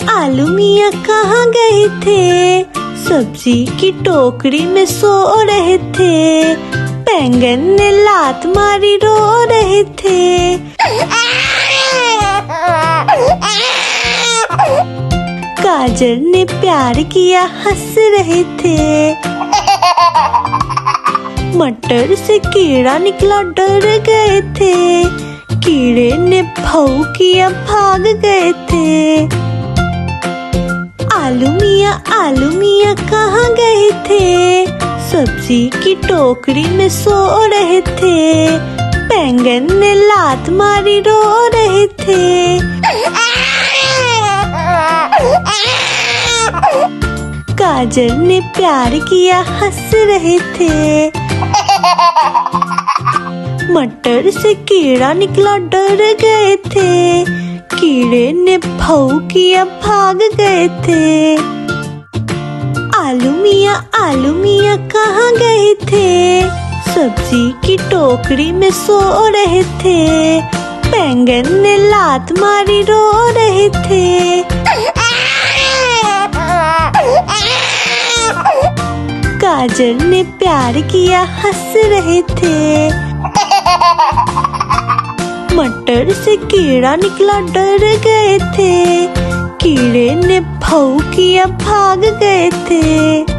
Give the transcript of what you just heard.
आलू मियाँ कहाँ गए थे? सब्जी की टोकरी में सो रहे थे। बैंगन ने लात मारी रो रहे थे। गाजर ने प्यार किया हंस रहे थे। मटर से कीड़ा निकला डर गए थे। कीड़े ने भाव किया भाग गए थे। आलू मियाँ कहाँ गए थे? सब्जी की टोकरी में सो रहे थे। बैंगन ने लात मारी रो रहे थे। गाजर ने प्यार किया हंस रहे थे। मटर से कीड़ा निकला डर गए थे। कीड़े ने भाव किया भाग गए थे। आलू मियाँ कहाँ गए थे? सब्जी की टोकरी में सो रहे थे। बैंगन ने लात मारी रो रहे थे। गाजर ने प्यार किया हंस रहे थे। मटर से कीड़ा निकला डर गए थे। कीड़े ने भाव किया भाग गए थे।